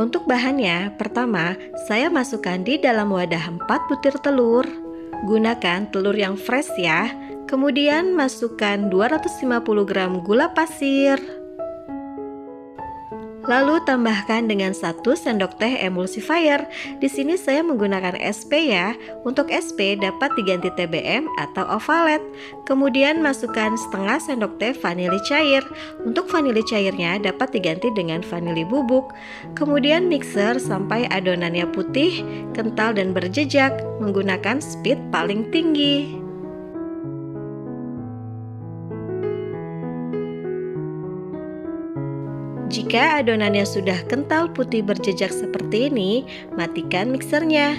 Untuk bahannya, pertama, saya masukkan di dalam wadah 4 butir telur. Gunakan telur yang fresh ya. Kemudian masukkan 250 gram gula pasir. Lalu tambahkan dengan 1 sendok teh emulsifier. Di sini saya menggunakan SP ya. Untuk SP dapat diganti TBM atau ovalet. Kemudian masukkan setengah sendok teh vanili cair. Untuk vanili cairnya dapat diganti dengan vanili bubuk. Kemudian mixer sampai adonannya putih, kental dan berjejak menggunakan speed paling tinggi. Jika adonannya sudah kental putih berjejak seperti ini, matikan mixernya.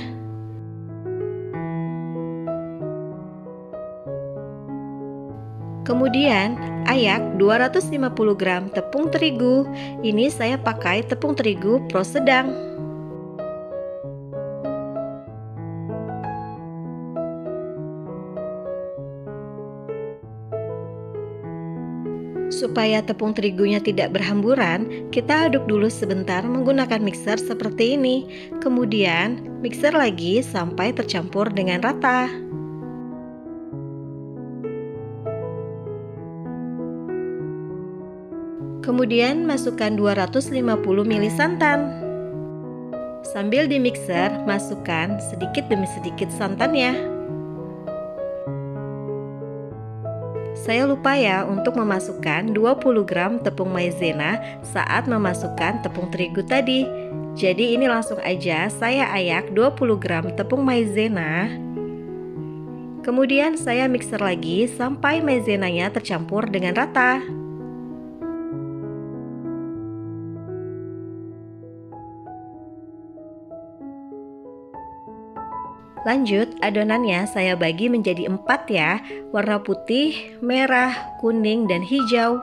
Kemudian, ayak 250 gram tepung terigu. Ini saya pakai tepung terigu pro sedang. Supaya tepung terigunya tidak berhamburan, kita aduk dulu sebentar menggunakan mixer seperti ini. Kemudian, mixer lagi sampai tercampur dengan rata. Kemudian, masukkan 250 ml santan. Sambil di mixer, masukkan sedikit demi sedikit santannya. Saya lupa ya untuk memasukkan 20 gram tepung maizena saat memasukkan tepung terigu tadi. Jadi ini langsung aja saya ayak 20 gram tepung maizena. Kemudian saya mixer lagi sampai maizenanya tercampur dengan rata. Lanjut, adonannya saya bagi menjadi 4 ya, warna putih, merah, kuning, dan hijau.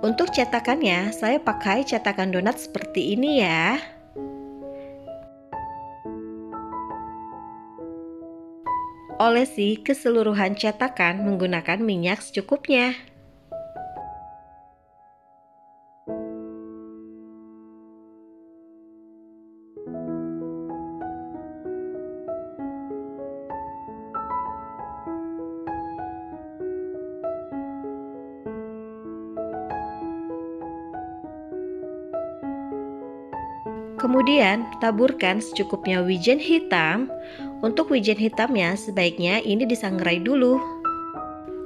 Untuk cetakannya, saya pakai cetakan donat seperti ini ya. Olesi keseluruhan cetakan menggunakan minyak secukupnya. Kemudian taburkan secukupnya wijen hitam. Untuk wijen hitamnya sebaiknya ini disangrai dulu.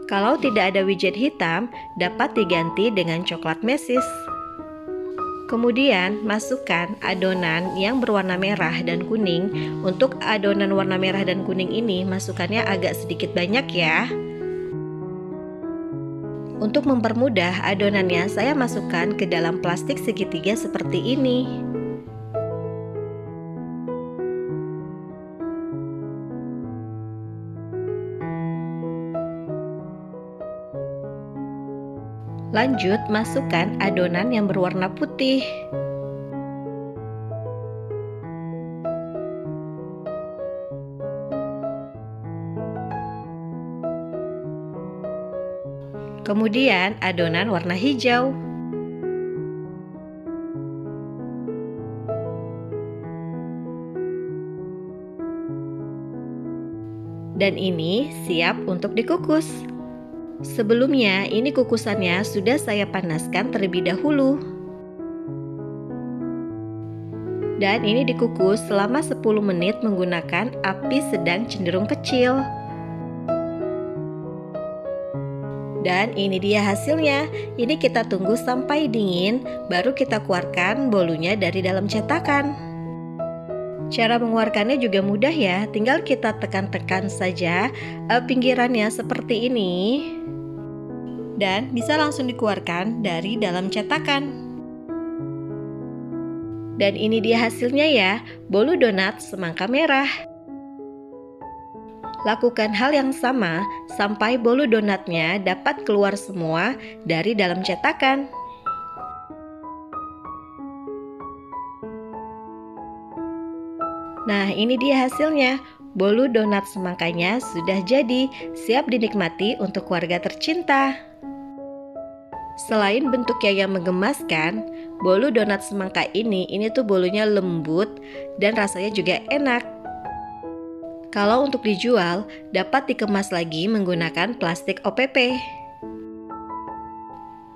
Kalau tidak ada wijen hitam, dapat diganti dengan coklat mesis. Kemudian masukkan adonan yang berwarna merah dan kuning. Untuk adonan warna merah dan kuning ini masukkannya agak sedikit banyak ya. Untuk mempermudah adonannya, saya masukkan ke dalam plastik segitiga seperti ini. Lanjut, masukkan adonan yang berwarna putih. Kemudian adonan warna hijau. Dan ini siap untuk dikukus. Sebelumnya, ini kukusannya sudah saya panaskan terlebih dahulu. Dan ini dikukus selama 10 menit menggunakan api sedang cenderung kecil. Dan ini dia hasilnya. Ini kita tunggu sampai dingin, baru kita keluarkan bolunya dari dalam cetakan. Cara mengeluarkannya juga mudah ya, tinggal kita tekan-tekan saja pinggirannya seperti ini. Dan bisa langsung dikeluarkan dari dalam cetakan. Dan ini dia hasilnya ya, bolu donat semangka merah. Lakukan hal yang sama sampai bolu donatnya dapat keluar semua dari dalam cetakan. Nah, ini dia hasilnya. Bolu donat semangkanya sudah jadi, siap dinikmati untuk keluarga tercinta. Selain bentuknya yang menggemaskan, bolu donat semangka ini tuh bolunya lembut dan rasanya juga enak. Kalau untuk dijual, dapat dikemas lagi menggunakan plastik OPP.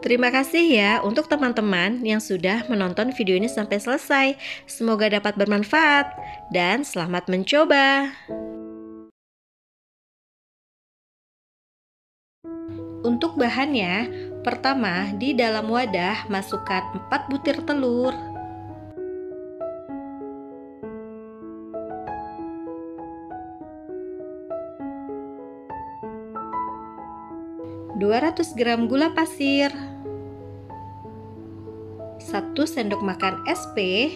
Terima kasih ya untuk teman-teman yang sudah menonton video ini sampai selesai. Semoga dapat bermanfaat dan selamat mencoba. Untuk bahannya, pertama di dalam wadah masukkan 4 butir telur. (200 gram gula pasir), 1 sendok makan SP.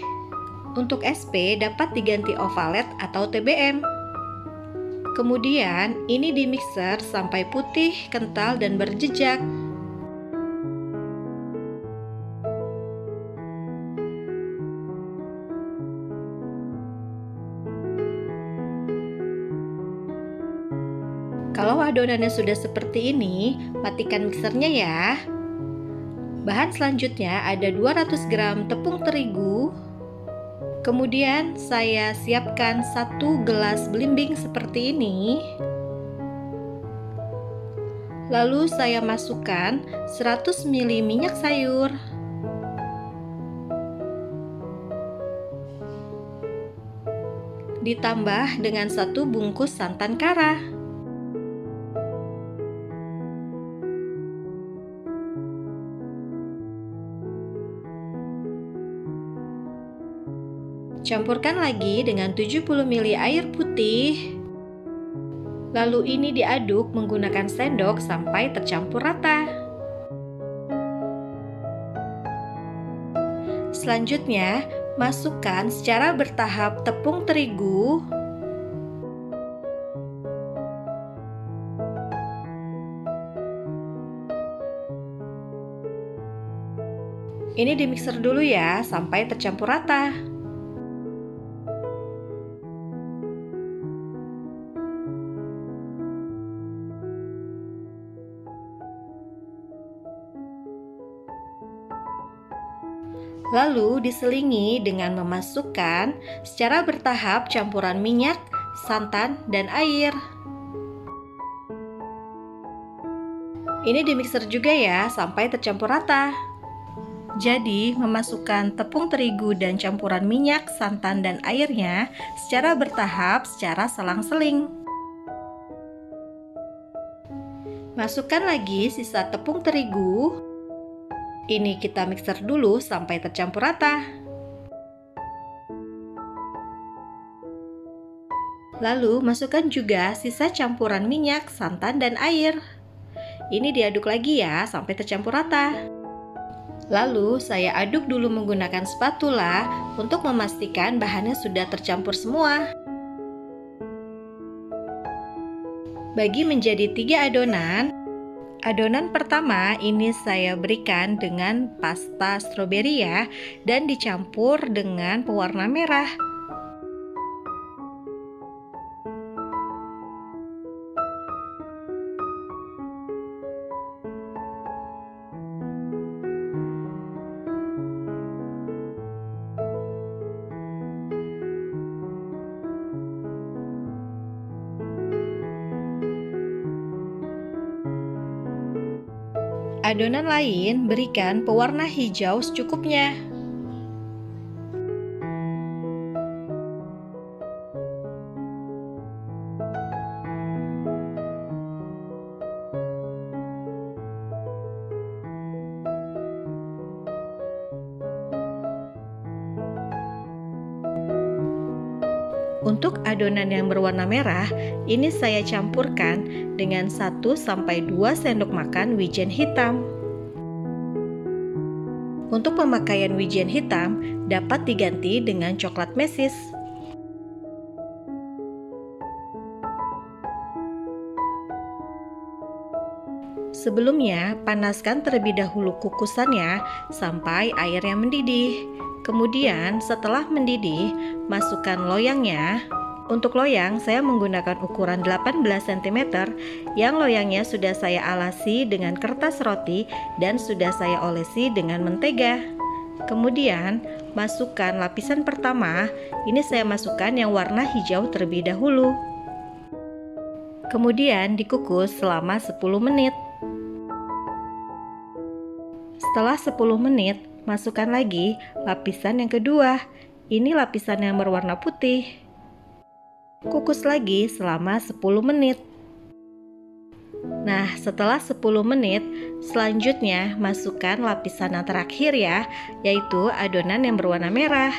Untuk SP dapat diganti Ovalet atau TBM. Kemudian ini di mixer sampai putih, kental, dan berjejak. Kalau adonannya sudah seperti ini, matikan mixernya ya. Bahan selanjutnya ada 200 gram tepung terigu. Kemudian saya siapkan 1 gelas belimbing seperti ini. Lalu saya masukkan 100 ml minyak sayur. Ditambah dengan 1 bungkus santan kara. Campurkan lagi dengan 70 ml air putih. Lalu ini diaduk menggunakan sendok sampai tercampur rata. Selanjutnya, masukkan secara bertahap tepung terigu. Ini dimixer dulu ya sampai tercampur rata. Lalu diselingi dengan memasukkan secara bertahap campuran minyak, santan, dan air. Ini dimixer juga ya sampai tercampur rata. Jadi memasukkan tepung terigu dan campuran minyak, santan, dan airnya secara bertahap secara selang-seling. Masukkan lagi sisa tepung terigu. Ini kita mixer dulu sampai tercampur rata. Lalu masukkan juga sisa campuran minyak, santan, dan air. Ini diaduk lagi ya sampai tercampur rata. Lalu saya aduk dulu menggunakan spatula untuk memastikan bahannya sudah tercampur semua. Bagi menjadi 3 adonan. Adonan pertama ini saya berikan dengan pasta stroberi ya, dan dicampur dengan pewarna merah. Adonan lain berikan pewarna hijau secukupnya. Untuk adonan yang berwarna merah, ini saya campurkan dengan 1-2 sendok makan wijen hitam. Untuk pemakaian wijen hitam dapat diganti dengan coklat mesis. Sebelumnya, panaskan terlebih dahulu kukusannya sampai airnya mendidih. Kemudian, setelah mendidih, masukkan loyangnya. Untuk loyang, saya menggunakan ukuran 18 cm yang loyangnya sudah saya alasi dengan kertas roti dan sudah saya olesi dengan mentega. Kemudian, masukkan lapisan pertama. Ini saya masukkan yang warna hijau terlebih dahulu. Kemudian dikukus selama 10 menit. Setelah 10 menit, masukkan lagi lapisan yang kedua. Ini lapisan yang berwarna putih. Kukus lagi selama 10 menit. Nah, setelah 10 menit, selanjutnya masukkan lapisan yang terakhir ya, yaitu adonan yang berwarna merah.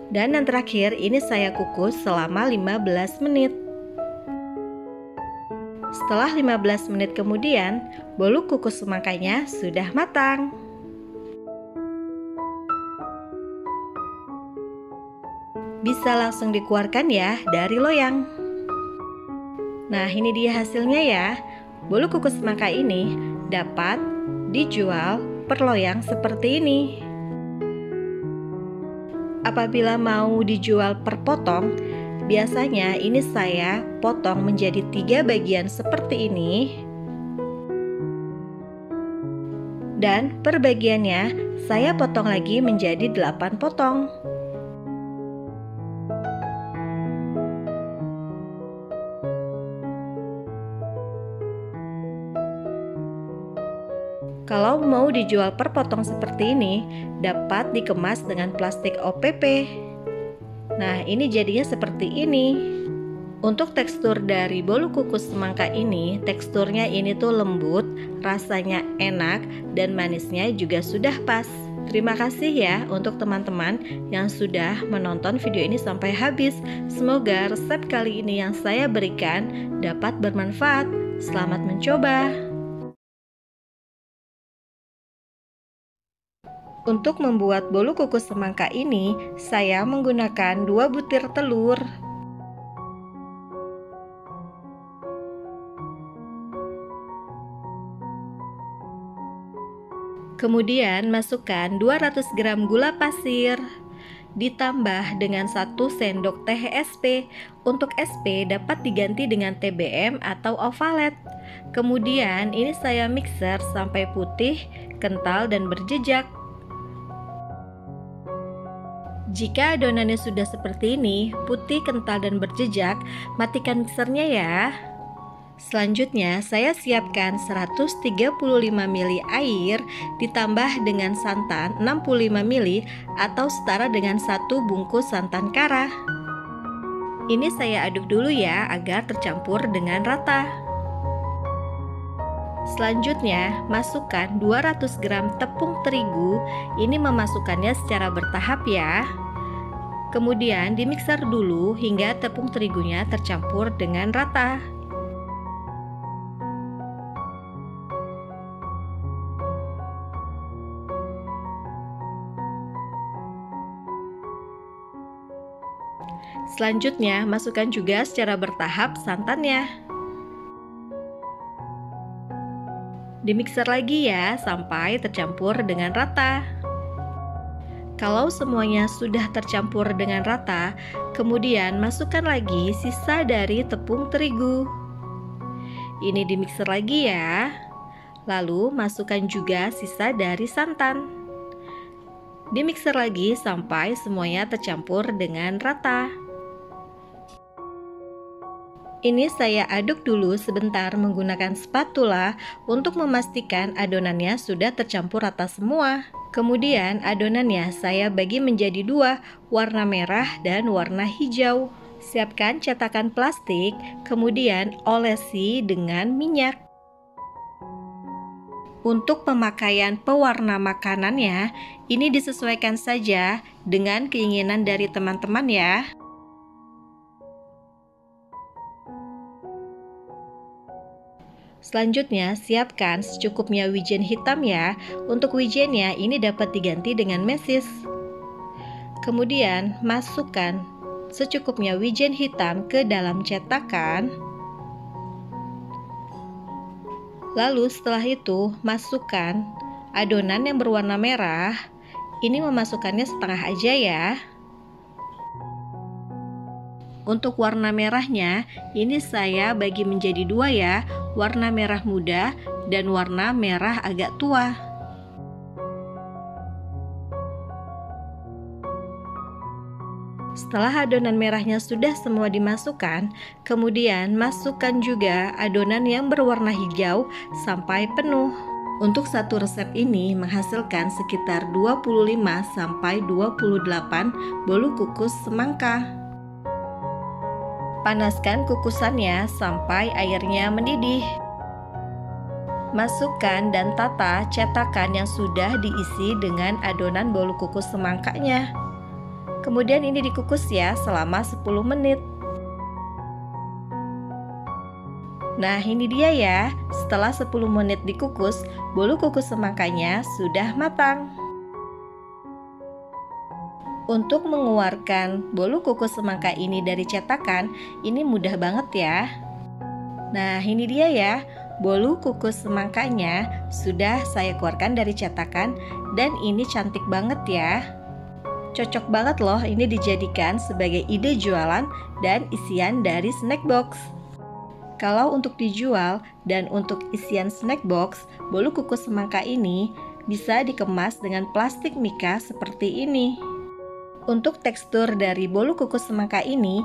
Dan yang terakhir ini saya kukus selama 15 menit. Setelah 15 menit kemudian, bolu kukus semangkanya sudah matang. Bisa langsung dikeluarkan ya dari loyang. Nah, ini dia hasilnya ya. Bolu kukus semangka ini dapat dijual per loyang seperti ini. Apabila mau dijual per potong, biasanya ini saya potong menjadi 3 bagian seperti ini. Dan per bagiannya saya potong lagi menjadi 8 potong. Kalau mau dijual per potong seperti ini, dapat dikemas dengan plastik OPP. Nah, ini jadinya seperti ini. Untuk tekstur dari bolu kukus semangka ini, teksturnya ini tuh lembut, rasanya enak, dan manisnya juga sudah pas. Terima kasih ya untuk teman-teman yang sudah menonton video ini sampai habis. Semoga resep kali ini yang saya berikan dapat bermanfaat. Selamat mencoba! Untuk membuat bolu kukus semangka ini, saya menggunakan 2 butir telur. Kemudian masukkan 200 gram gula pasir, ditambah dengan 1 sendok teh SP. Untuk SP dapat diganti dengan TBM atau ovalet. Kemudian ini saya mixer sampai putih, kental, dan berjejak. Jika adonannya sudah seperti ini, putih, kental, dan berjejak, matikan mixernya ya. Selanjutnya, saya siapkan 135 ml air ditambah dengan santan 65 ml atau setara dengan 1 bungkus santan kara. Ini saya aduk dulu ya agar tercampur dengan rata. Selanjutnya, masukkan 200 gram tepung terigu. Ini memasukkannya secara bertahap ya. Kemudian dimixer dulu hingga tepung terigunya tercampur dengan rata. Selanjutnya, masukkan juga secara bertahap santannya. Dimixer lagi ya sampai tercampur dengan rata. Kalau semuanya sudah tercampur dengan rata, kemudian masukkan lagi sisa dari tepung terigu. Ini dimixer lagi ya. Lalu masukkan juga sisa dari santan. Dimixer lagi sampai semuanya tercampur dengan rata. Ini saya aduk dulu sebentar menggunakan spatula untuk memastikan adonannya sudah tercampur rata semua. Kemudian adonannya saya bagi menjadi 2, warna merah dan warna hijau. Siapkan cetakan plastik, kemudian olesi dengan minyak. Untuk pemakaian pewarna makanannya, ini disesuaikan saja dengan keinginan dari teman-teman ya. Selanjutnya, siapkan secukupnya wijen hitam ya. Untuk wijennya ini dapat diganti dengan mesis. Kemudian, masukkan secukupnya wijen hitam ke dalam cetakan. Lalu setelah itu masukkan adonan yang berwarna merah. Ini memasukkannya setengah aja ya. Untuk warna merahnya, ini saya bagi menjadi dua ya, warna merah muda dan warna merah agak tua. Setelah adonan merahnya sudah semua dimasukkan, kemudian masukkan juga adonan yang berwarna hijau sampai penuh. Untuk satu resep ini menghasilkan sekitar 25-28 bolu kukus semangka. Panaskan kukusannya sampai airnya mendidih. Masukkan dan tata cetakan yang sudah diisi dengan adonan bolu kukus semangkanya. Kemudian ini dikukus ya selama 10 menit. Nah ini dia ya, setelah 10 menit dikukus, bolu kukus semangkanya sudah matang. Untuk mengeluarkan bolu kukus semangka ini dari cetakan, ini mudah banget ya. Nah ini dia ya, bolu kukus semangkanya sudah saya keluarkan dari cetakan dan ini cantik banget ya. Cocok banget loh ini dijadikan sebagai ide jualan dan isian dari snack box. Kalau untuk dijual dan untuk isian snack box, bolu kukus semangka ini bisa dikemas dengan plastik mika seperti ini. Untuk tekstur dari bolu kukus semangka ini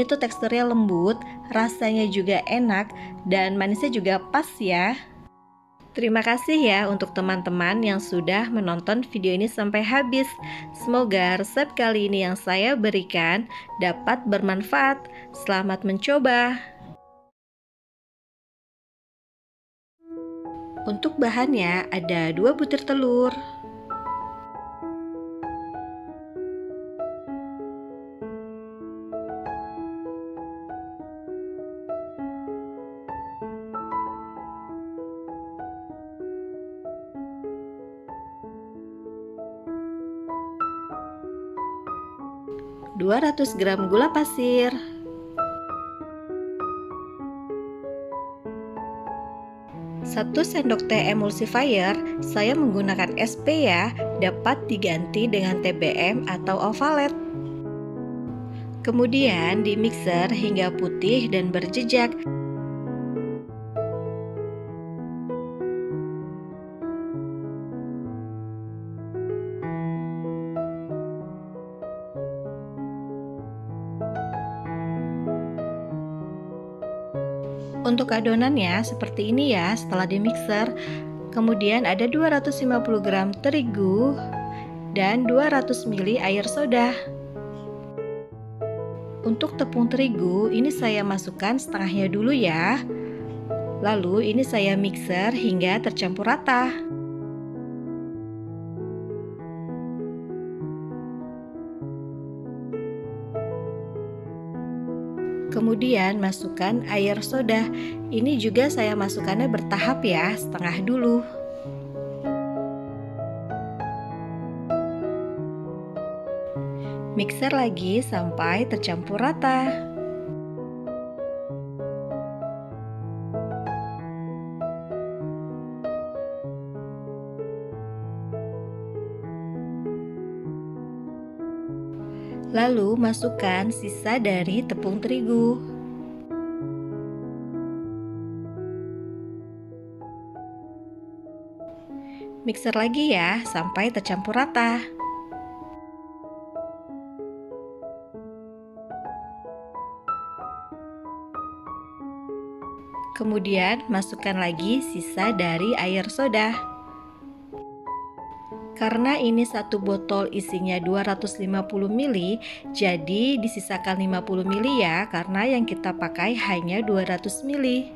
tuh teksturnya lembut, rasanya juga enak, dan manisnya juga pas ya. Terima kasih ya untuk teman-teman yang sudah menonton video ini sampai habis. Semoga resep kali ini yang saya berikan dapat bermanfaat. Selamat mencoba! Untuk bahannya ada 2 butir telur, 200 gram gula pasir, 1 sendok teh emulsifier. Saya menggunakan SP ya, dapat diganti dengan TBM atau ovalet. Kemudian di mixer hingga putih dan berjejak. Untuk adonannya seperti ini ya setelah dimixer. Kemudian ada 250 gram terigu dan 200 ml air soda. Untuk tepung terigu ini saya masukkan setengahnya dulu ya. Lalu ini saya mixer hingga tercampur rata. Kemudian masukkan air soda. Ini juga saya masukkannya bertahap ya, setengah dulu. Mixer lagi sampai tercampur rata. Lalu masukkan sisa dari tepung terigu. Mixer lagi ya sampai tercampur rata. Kemudian masukkan lagi sisa dari air soda. Karena ini satu botol isinya 250 ml, jadi disisakan 50 ml ya, karena yang kita pakai hanya 200 ml.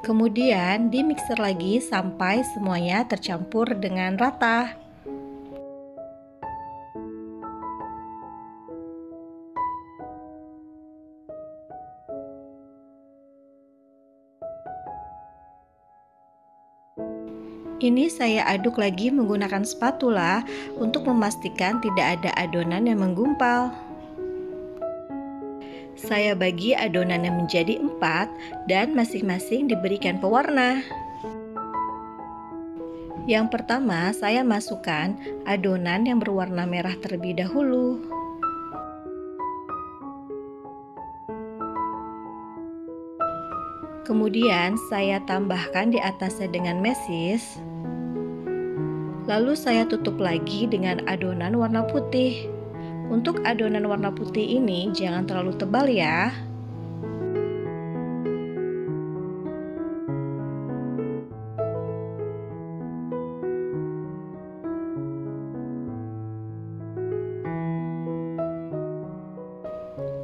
Kemudian di mixer lagi sampai semuanya tercampur dengan rata. Ini saya aduk lagi menggunakan spatula untuk memastikan tidak ada adonan yang menggumpal. Saya bagi adonannya menjadi 4 dan masing-masing diberikan pewarna. Yang pertama, saya masukkan adonan yang berwarna merah terlebih dahulu. Kemudian saya tambahkan di atasnya dengan mesis. Lalu saya tutup lagi dengan adonan warna putih. Untuk adonan warna putih ini jangan terlalu tebal ya.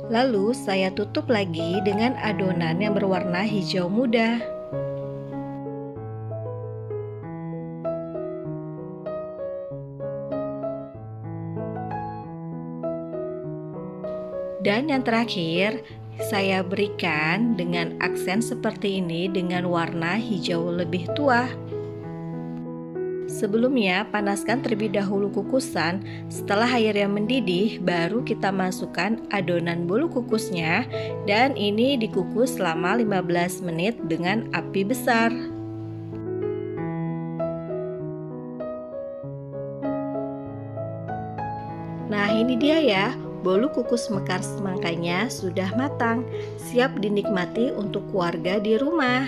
Lalu saya tutup lagi dengan adonan yang berwarna hijau muda. Dan yang terakhir, saya berikan dengan aksen seperti ini dengan warna hijau lebih tua. Sebelumnya, panaskan terlebih dahulu kukusan. Setelah airnya mendidih, baru kita masukkan adonan bolu kukusnya. Dan ini dikukus selama 15 menit dengan api besar. Nah, ini dia ya. Bolu kukus mekar semangkanya sudah matang, siap dinikmati untuk keluarga di rumah.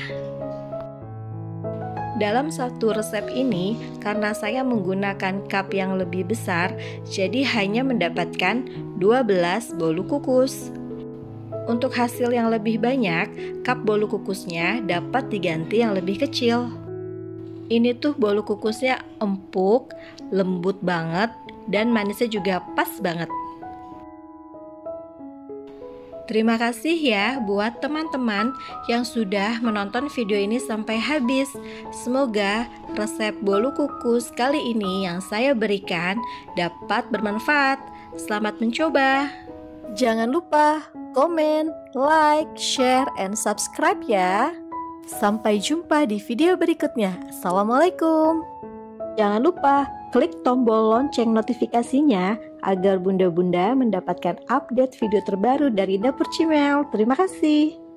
Dalam satu resep ini, karena saya menggunakan cup yang lebih besar, jadi hanya mendapatkan 12 bolu kukus. Untuk hasil yang lebih banyak, cup bolu kukusnya dapat diganti yang lebih kecil. Ini tuh bolu kukusnya empuk, lembut banget, dan manisnya juga pas banget. Terima kasih ya buat teman-teman yang sudah menonton video ini sampai habis. Semoga resep bolu kukus kali ini yang saya berikan dapat bermanfaat. Selamat mencoba. Jangan lupa komen, like, share, and subscribe ya. Sampai jumpa di video berikutnya. Assalamualaikum. Jangan lupa klik tombol lonceng notifikasinya agar bunda-bunda mendapatkan update video terbaru dari Dapur Cimel. Terima kasih.